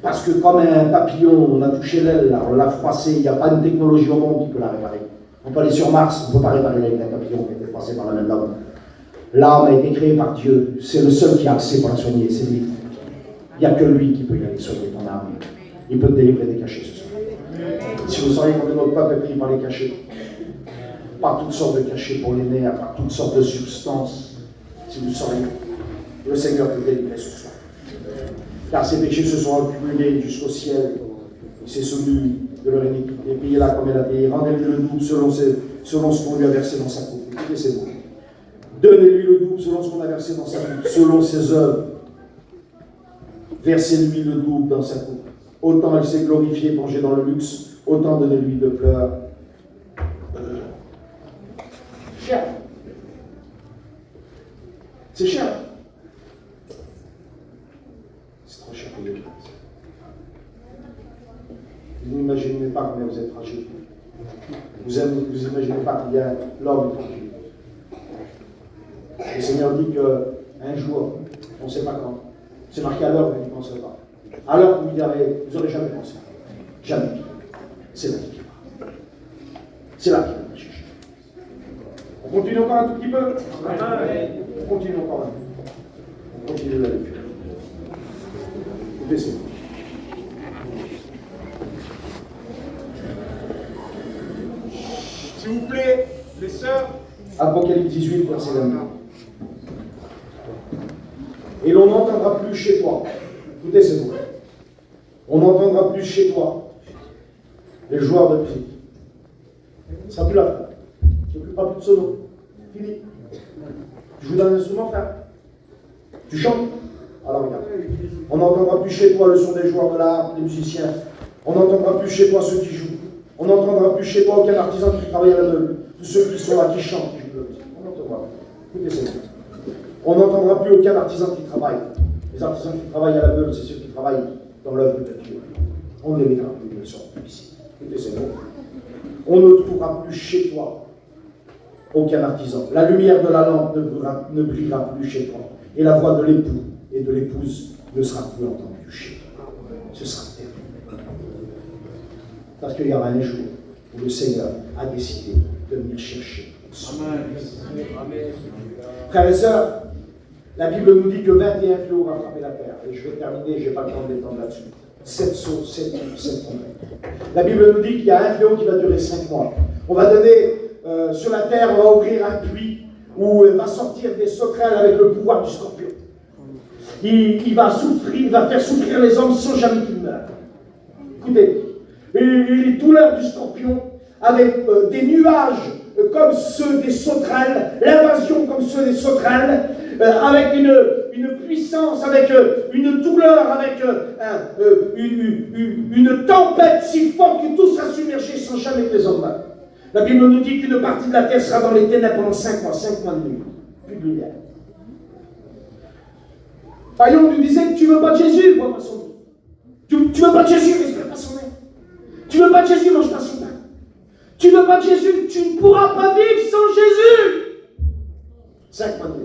Parce que comme un papillon, on a touché l'aile, on l'a froissé, il n'y a pas une technologie au monde qui peut la réparer. On peut aller sur Mars, on ne peut pas réparer l'aile d'un papillon qui a été froissé par la même lame. L'âme a été créée par Dieu, c'est le seul qui a accès pour la soigner, c'est lui. Il n'y a que lui qui peut y aller soigner ton âme. Il peut te délivrer des cachets ce soir. Si vous sauriez combien notre peuple est pris par les cachets, par toutes sortes de cachets pour les nerfs, par toutes sortes de substances, si vous sauriez, le Seigneur peut délivrer ce soir. Car ces péchés se sont accumulés jusqu'au ciel. C'est celui de leur iniquité. Payez-la comme elle a payé. Rendez-lui le double selon ce qu'on lui a versé dans sa coupe. Écoutez ces mots. Donnez-lui le double selon ce qu'on a versé dans sa coupe, selon ses œuvres. Versez-lui le double dans sa coupe. Autant elle s'est glorifiée, plongée dans le luxe, autant donnez-lui de pleurs. Cher. C'est cher. C'est trop cher pour Dieu. Vous n'imaginez pas combien vous êtes fragile. Vous n'imaginez pas combien l'homme est tranquille. Le Seigneur dit qu'un jour, on ne sait pas quand, c'est marqué à l'heure où il ne penserait pas. À l'heure où vous n'aurez jamais pensé. Jamais. C'est là qu'il va. C'est là qu'il va chercher. On continue encore un tout petit peu. On continue encore un peu. On continue la lecture. Écoutez, S'il vous plaît, les sœurs. Apocalypse 18, verset 22. Et l'on n'entendra plus chez toi. Écoutez ces mots. On n'entendra plus chez toi les joueurs de musique. Ça ne sera plus la fin. Tu n'occuperas plus de solo. Fini. Tu joues d'un instrument, frère? Tu chantes? Alors regarde. On n'entendra plus chez toi le son des joueurs de l'art, des musiciens. On n'entendra plus chez toi ceux qui jouent. On n'entendra plus chez toi aucun artisan qui travaille à la meule. Tous ceux qui sont là, qui chantent, qui jouent. On n'entendra plus. Écoutez ça. On n'entendra plus aucun artisan qui travaille. Les artisans qui travaillent à la meule, c'est ceux qui travaillent dans l'œuvre de Dieu. On ne les verra plus, ils ne sont plus ici. Écoutez ces mots. On ne trouvera plus chez toi aucun artisan. La lumière de la lampe ne brillera plus chez toi. Et la voix de l'époux et de l'épouse ne sera plus entendue chez toi. Ce sera terrible. Parce qu'il y aura un jour où le Seigneur a décidé de venir chercher. Amen. Frères et sœurs, la Bible nous dit que 21 fléaux vont frapper la terre. Et je vais terminer, je n'ai pas le temps de l'étendre là-dessus. 7 sauts, 7 tempêtes. La Bible nous dit qu'il y a un fléau qui va durer 5 mois. On va donner sur la terre, on va ouvrir un puits où va sortir des sauterelles avec le pouvoir du scorpion. Il va souffrir, il va faire souffrir les hommes sans jamais qu'ils meurent. Écoutez, et les douleurs du scorpion avec des nuages comme ceux des sauterelles, l'invasion comme ceux des sauterelles, avec une puissance, avec une douleur, avec une tempête si forte que tout sera submergé sans jamais que les hommes meurent. La Bible nous dit qu'une partie de la terre sera dans les ténèbres pendant 5 mois de nuit. Plus de lumière. Par exemple, tu disais que tu ne veux pas de Jésus, bois pas son eau. Tu ne veux pas de Jésus, respire pas son air. Tu ne veux pas de Jésus, mange pas son pain. Tu ne veux pas de Jésus, tu ne pourras pas vivre sans Jésus. 5 mois de nuit.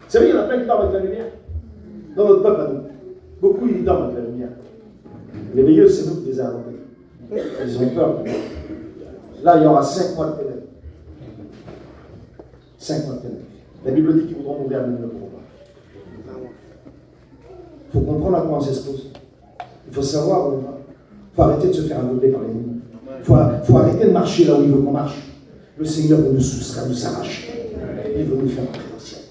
Vous savez, il y en a plein qui dorment avec la lumière. Dans notre peuple, à nous. Beaucoup, ils dorment avec la lumière. Les veilleuses, c'est nous qui les avons inventés. Ils ont peur. Là, il y aura 5 mois de ténèbres. 5 mois de ténèbres. La Bible dit qu'ils voudront ouvrir, mais ils ne le pourront pas. Il faut comprendre à quoi on s'expose. Il faut savoir où on va. Il faut arrêter de se faire aveugler par l'ennemi. Il faut arrêter de marcher là où il veut qu'on marche. Le Seigneur veut nous soustraire, nous arracher. Il veut nous faire entrer dans le ciel.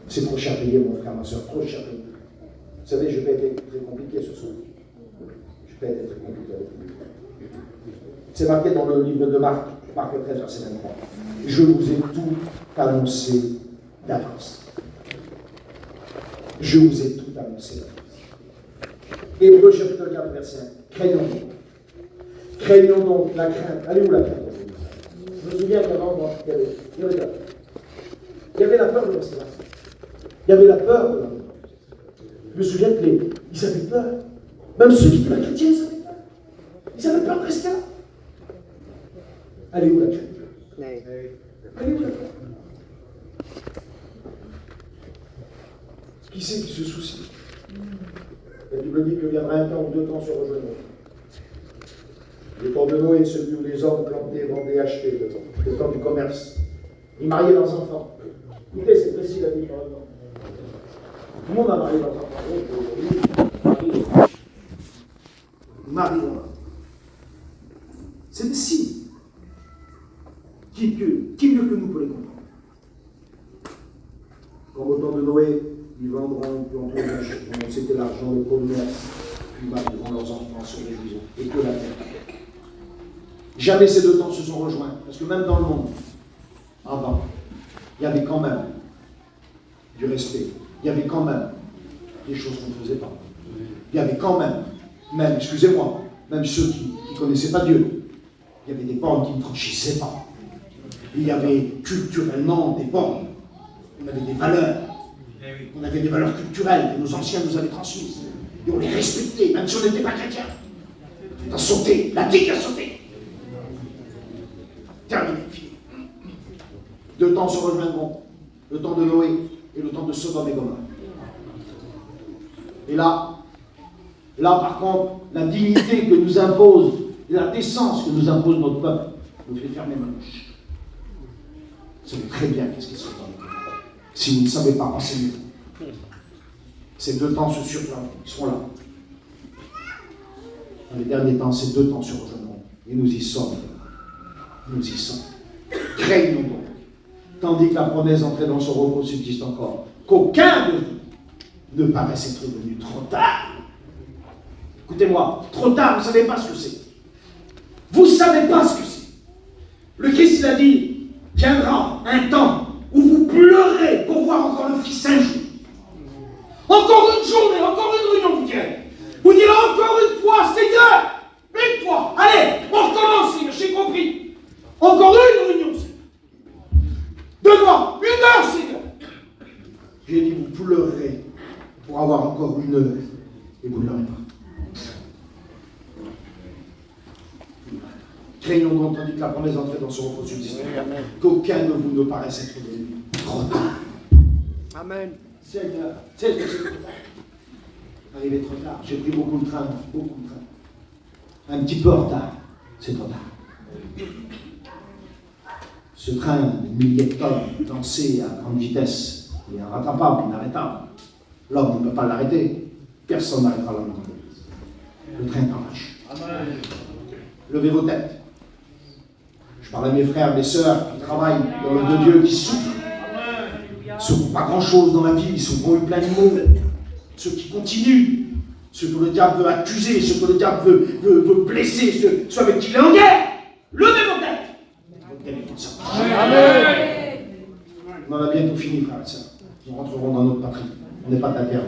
C'est trop cher payé, mon frère, ma soeur, trop cher payé. Vous savez, je vais être très compliqué ce soir. Je vais être très compliqué avec vous. C'est marqué dans le livre de Marc, Marc 13, verset 23. Je vous ai tout annoncé d'avance. Je vous ai tout annoncé d'avance. Hébreux chapitre 4, verset 1. Craignons donc. Craignons donc la crainte. Allez où la crainte? Je me souviens qu'avant, moi, il y avait la peur de rester là. Il y avait la peur de la mort. Je me souviens qu'ils avaient peur. Même ceux qui étaient pas chrétiens, ils avaient peur. Ils avaient peur de rester là. Allez où la crainte? Allez où la crainte? Qui c'est qui se soucie? La Bible dit qu'il viendra un temps où 2 temps se rejoindront. Le temps de Noé, celui où les hommes plantaient, vendaient, achetaient, le temps du commerce. Ils mariaient leurs enfants. Écoutez, c'est précis la vie, par exemple. Tout le monde a marié leurs enfants. Ils marient leurs enfants. C'est des signes. Qui mieux que nous pour les comprendre? Comme au temps de Noé, ils vendront, puis on trouve c'était l'argent, le commerce, puis ils marieront leurs enfants sur les maisons, et que la terre. Jamais ces 2 temps se sont rejoints, parce que même dans le monde, avant, il y avait quand même du respect, il y avait quand même des choses qu'on ne faisait pas. Il y avait quand même, excusez-moi, même ceux qui ne connaissaient pas Dieu, il y avait des bornes qui ne franchissaient pas. Il y avait culturellement des bornes. On avait des valeurs. On avait des valeurs culturelles que nos anciens nous avaient transmises. Et on les respectait, même si on n'était pas chrétien. On a sauté, la tique a sauté. Terminé, fini. 2 temps se rejoindront. Le temps de Noé et le temps de Sodome et Gomorrhe. Et là, par contre, la dignité que nous impose, et la décence que nous impose notre peuple, nous fait fermer ma bouche. Vous savez très bien qu'est-ce qui se passe dans les cœurs. Si vous ne savez pas, renseignez-vous. Ces 2 temps se surprennent, ils seront là. Dans les derniers temps, ces 2 temps se rejoindront. Et nous y sommes. Nous y sommes. Craignons donc. Tandis que la promesse d'entrer dans son repos subsiste encore. Qu'aucun de vous ne paraisse être venu trop tard. Écoutez-moi, trop tard, vous ne savez pas ce que c'est. Vous ne savez pas ce que c'est. Le Christ, il a dit, viendra un temps où vous pleurez pour voir encore le Fils un jour. Encore une journée, encore une réunion, vous direz. Vous direz encore une fois, Seigneur, une fois. Allez, on recommence, Seigneur, j'ai compris. Encore une réunion, Seigneur. Donne-moi 1 heure, Seigneur. J'ai dit, vous pleurez une heure, et vous ne l'aurez pas. Craignons donc, tandis que la promesse d'entrer dans son repos subsiste, qu'aucun de vous ne paraisse être venu trop tard. Amen. Seigneur, c'est trop tard. Arrivé trop tard, j'ai pris beaucoup de train. Un petit peu en retard, c'est trop tard. Ce train de milliers de tonnes lancé à grande vitesse, il est rattrapable, inarrêtable. L'homme ne peut pas l'arrêter. Personne n'arrêtera l'homme. Le train est en marche. Levez vos têtes. Je parle à mes frères, mes sœurs qui travaillent dans l'œuvre de Dieu, qui souffrent. Ceux qui n'ont pas grand-chose dans la vie, ceux qui ont eu plein de mots. Ceux qui continuent. Ceux que le diable veut accuser, ceux que le diable veut blesser, ceux avec qui il est en guerre. Levez vos têtes. Amen. On en a bientôt fini, frères et sœurs. Nous rentrerons dans notre patrie. On n'est pas de la terre.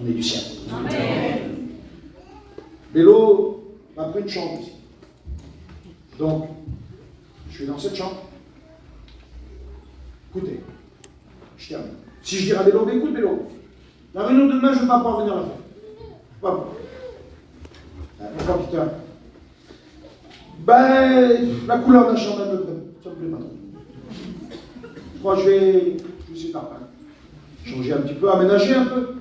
On est du ciel. Amen. Vélo m'a pris une chambre ici. Donc, je suis dans cette chambre. Écoutez, je termine. Si je dis à Vélo, écoute Vélo, la réunion de demain, je ne vais pas pouvoir venir la faire. Pas. Pourquoi, Peter? Ben, la couleur de la chambre, elle me plaît. Ça me plaît pas trop. Je crois que je vais essayer de changer un petit peu, aménager un peu.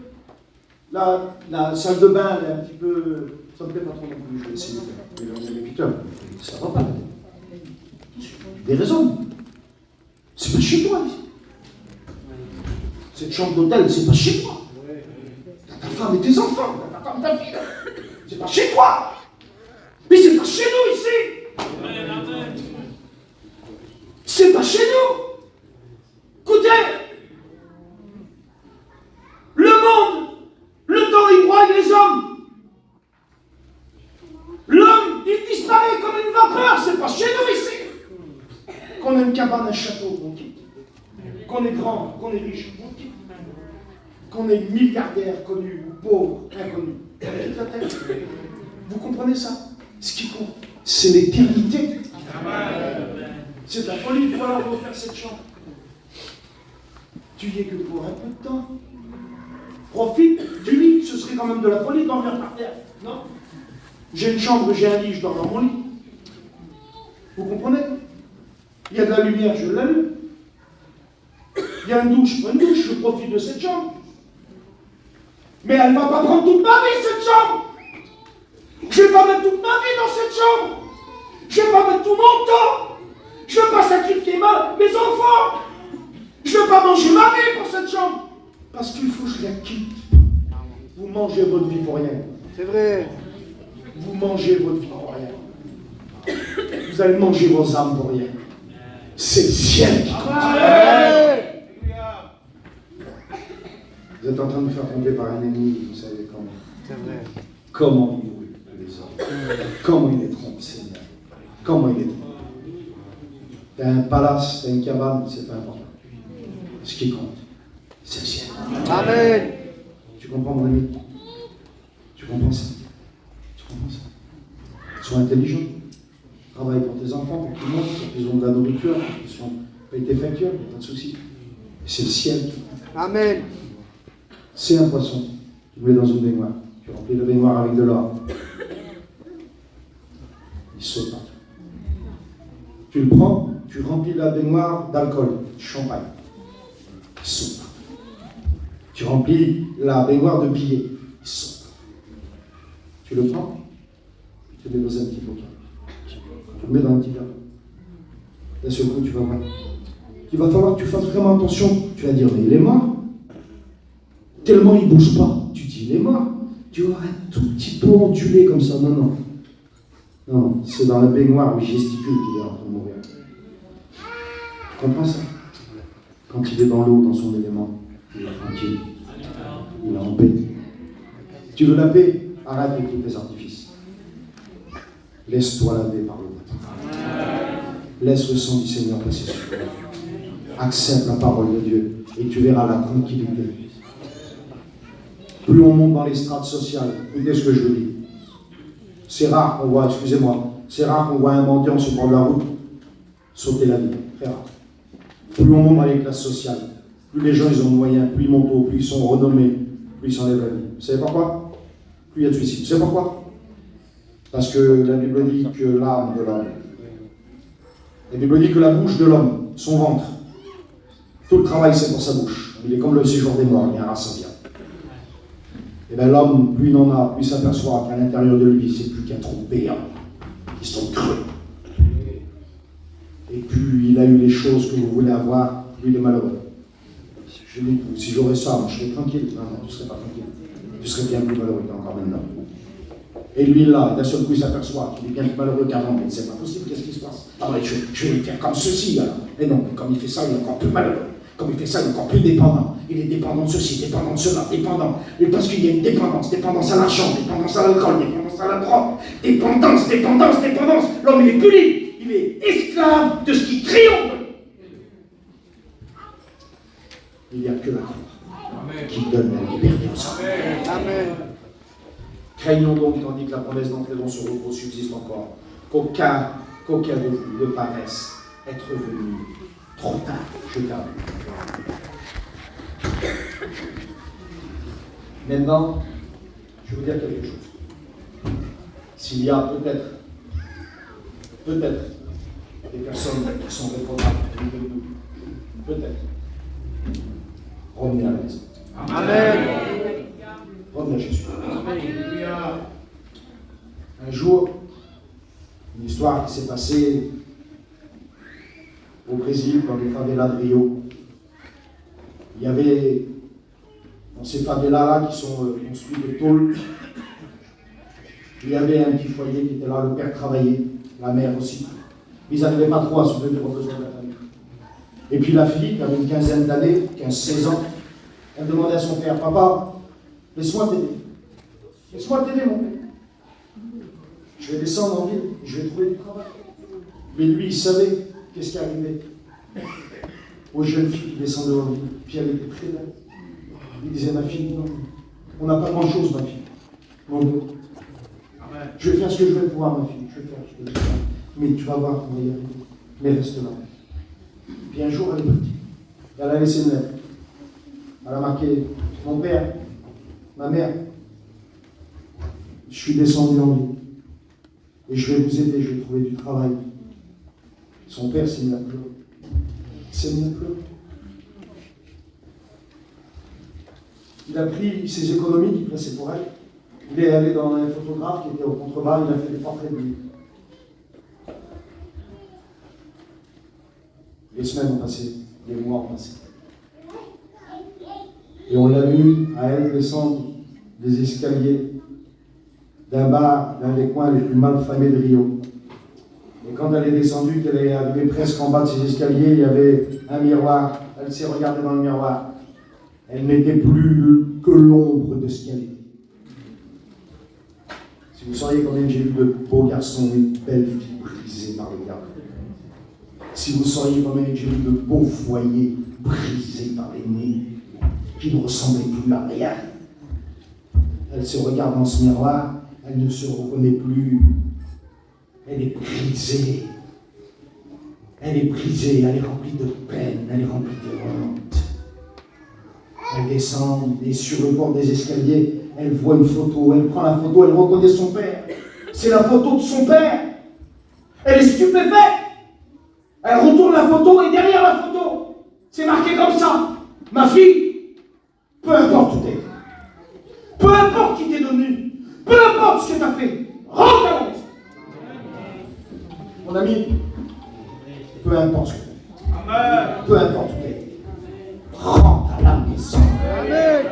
La salle de bain, elle est un petit peu. Ça me plaît pas trop non plus. Je vais essayer de mélanger les Peter. Ça va pas. Des raisons. C'est pas chez toi ici. Cette chambre d'hôtel, c'est pas chez toi. T'as ta femme et tes enfants, t'as ta femme, ta fille. C'est pas chez toi. Mais c'est pas chez nous ici. C'est pas chez nous. Écoutez, le monde, le temps, il broie les hommes. L'homme, il disparaît comme une vapeur. C'est pas chez nous ici. Qu'on ait une cabane, un château, on quitte. Qu'on est grand, qu'on est riche, on quitte. Qu'on est milliardaire, connu ou pauvre, inconnu. On quitte la terre. Vous comprenez ça? Ce qui compte, c'est l'éternité. C'est de la folie de vouloir refaire cette chambre. Tu y es que pour un peu de temps. Profite du lit, ce serait quand même de la folie de dormir par terre. Non? J'ai une chambre, j'ai un lit, je dors dans mon lit. Vous comprenez? Il y a de la lumière, je l'allume. Il y a une douche, je prends une douche, je profite de cette chambre. Mais elle ne va pas prendre toute ma vie, cette chambre. Je ne vais pas mettre toute ma vie dans cette chambre. Je ne vais pas mettre tout mon temps. Je ne vais pas sacrifier mes enfants. Je ne vais pas manger ma vie pour cette chambre. Parce qu'il faut que je la quitte. Vous mangez votre vie pour rien. C'est vrai. Vous mangez votre vie pour rien. Vous allez manger vos âmes pour rien. C'est le ciel qui compte. Vous êtes en train de vous faire tromper par un ennemi, vous savez comment. C'est vrai. Comment il nourrit les hommes. Comment il les trompe, Seigneur. Comment il les trompe. T'as un palace, t'as une cabane, c'est pas important. Ce qui compte, c'est le ciel. Amen. Tu comprends, mon ami? Tu comprends ça? Tu comprends ça? Sois intelligent. Travaille pour tes enfants, pour tout le monde, pour qu'ils ont de la nourriture, pour qu'ils payent tes factures, il n'y a pas de souci. C'est le ciel qui compte. Amen. C'est un poisson. Tu le mets dans une baignoire. Tu remplis le baignoire avec de l'or. Il saute partout. Tu le prends, tu remplis la baignoire d'alcool, de champagne. Il saute partout. Tu remplis la baignoire de billets. Il saute partout. Tu le prends, tu le mets dans un petit bocal. Tu le mets dans un petit verre. D'un seul coup, tu vas voir. Il va falloir que tu fasses vraiment attention. Tu vas dire, mais il est mort. Tellement il ne bouge pas. Tu dis, il est mort. Tu vas un tout petit peu ondulé comme ça. Non, non. Non, c'est dans la baignoire où il gesticule qu'il est en train de mourir. Tu comprends ça? Quand il est dans l'eau, dans son élément, il est tranquille. Il est en paix. Tu veux la paix? Arrête avec tous tes artifices. Laisse-toi laver par l'eau. Laisse le sang du Seigneur passer sur toi. Accepte la parole de Dieu et tu verras la tranquillité. Plus on monte dans les strates sociales, écoutez ce que je vous dis. C'est rare qu'on voit, excusez-moi, c'est rare qu'on voit un mendiant sur le bord de la route sauter la vie. Très rare. Plus on monte dans les classes sociales, plus les gens ils ont de moyens, plus ils montent haut, plus ils sont renommés, plus il s'enlève la vie. Vous savez pourquoi? Plus il y a de suicide. Vous savez pourquoi? Parce que la Bible dit que l'âme de l'homme, la Bible dit que la bouche de l'homme, son ventre, tout le travail c'est pour sa bouche. Il est comme le séjour des morts, il vient à s'en. Et bien l'homme, plus il en a, plus il s'aperçoit qu'à l'intérieur de lui, c'est plus qu'un trou béant, qui sont creux. Et plus il a eu les choses que vous voulez avoir, plus il est malheureux. Je dis, si j'aurais ça, moi, je serais tranquille. Non, non, tu ne serais pas tranquille. Tu serais bien plus malheureux qu'encore maintenant. Et lui, là, d'un seul coup, il s'aperçoit qu'il est bien plus malheureux qu'avant. Mais c'est pas possible, qu'est-ce qui se passe? Ah ouais, je vais le faire comme ceci, alors. Et non, comme il fait ça, il est encore plus malheureux. Comme il fait ça, il est encore plus dépendant. Il est dépendant de ceci, dépendant de cela, dépendant. Et parce qu'il y a une dépendance, dépendance à l'argent, dépendance à l'alcool, dépendance à la drogue, dépendance, dépendance, dépendance. L'homme, il est plus libre. Il est esclave de ce qui triomphe. Il n'y a que la croix qui donne la liberté aux hommes. Amen. Craignons donc, tandis que la promesse d'entrer dans ce repos subsiste encore, qu'aucun de vous ne paraisse être venu trop tard. Je termine. Maintenant, je vais vous dire quelque chose. S'il y a peut-être des personnes qui sont réprobables, peut-être, revenez à la maison. Amen. Revenez à Jésus. Un jour, une histoire qui s'est passée au Brésil, dans les favelas de Rio. Il y avait, dans ces favelas-là qui sont construits de tôle, il y avait un petit foyer qui était là, le père travaillait, la mère aussi. Ils n'arrivaient pas trop à subvenir aux besoins de la famille. Et puis la fille, qui avait une quinzaine d'années, 15-16 ans, elle demandait à son père, papa, laisse-moi t'aider. Laisse-moi t'aider, mon père. Je vais descendre en ville, je vais trouver du travail. Mais lui, il savait qu'est-ce qui arrivait aux jeunes filles qui descendaient en ville. Puis elle était très belle. Il disait, ma fille, non, on n'a pas grand-chose, ma fille. Mon Dieu. Je vais faire ce que je vais pouvoir, ma fille. Je vais faire ce que je vais pouvoir. Mais tu vas voir, on va y arriver. Mais reste là. Puis un jour, elle est partie. Elle a laissé une lettre. Elle a marqué, mon père, ma mère, je suis descendu en ville. Et je vais vous aider, je vais trouver du travail. Son père s'est mis à pleurer. Il s'est mis à pleurer. Il a pris ses économies qui passaient pour elle. Il est allé dans un photographe qui était au contrebas, il a fait des portraits de lui. Les semaines ont passé, les mois ont passé. Et on l'a vu à elle descendre des escaliers d'un bar, d'un des coins les plus mal famés de Rio. Et quand elle est descendue, qu'elle est arrivée presque en bas de ces escaliers, il y avait un miroir. Elle s'est regardée dans le miroir. Elle n'était plus que l'ombre de ce qu'elle était. Si vous sauriez combien j'ai vu de beaux garçons et de belles filles brisées par les gars. Si vous sauriez combien j'ai vu de beaux foyers brisés par les nez, qui ne ressemblaient plus à rien. Elle se regarde dans ce miroir, elle ne se reconnaît plus. Elle est brisée. Elle est brisée, elle est remplie de peine, elle est remplie de honte. Elle descend et sur le bord des escaliers, elle voit une photo, elle prend la photo, elle reconnaît son père. C'est la photo de son père. Elle est stupéfaite. Elle retourne la photo et derrière la photo, c'est marqué comme ça. Ma fille, peu importe où t'es, peu importe qui t'est devenu, peu importe ce que t'as fait, rentre à la maison. Mon ami, peu importe ce que t'as fait, peu importe où t'es, rentre à la maison. Amen.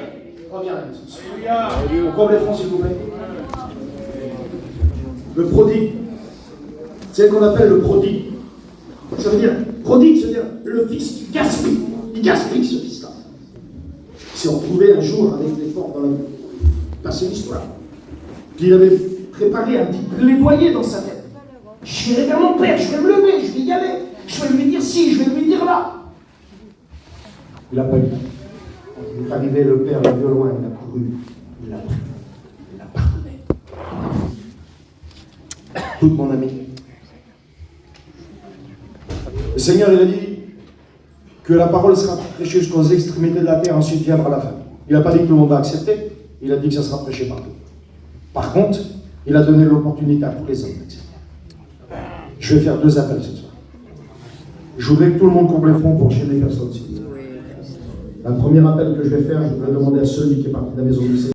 Reviens à la maison. On coupe les francs, s'il vous plaît. Le prodigue, c'est ce qu'on appelle le prodigue. Ça veut dire, prodigue, ça veut dire le fils qui gaspille. Il gaspille ce fils-là. Il s'est retrouvé un jour avec les porcs dans la vie. C'est l'histoire. Puis il avait préparé un petit plaidoyer dans sa tête. Je vais vers mon père, je vais me lever, je vais y aller. Je vais lui dire ci, je vais lui dire là. Il n'a pas eu. Quand il est arrivé, le père, le violon, il a couru. Il l'a pris. Il l'a pardonné. Tout mon ami. Le Seigneur, il a dit que la parole sera prêchée jusqu'aux extrémités de la terre, ensuite viendra la fin. Il n'a pas dit que tout le monde va accepter, il a dit que ça sera prêché partout. Par contre, il a donné l'opportunité à tous les hommes d'accepter. Je vais faire 2 appels ce soir. Je voudrais que tout le monde coupe les fronts pour enchaîner personne. Le premier appel que je vais faire, je voudrais demander à celui qui est parti de la maison du Seigneur.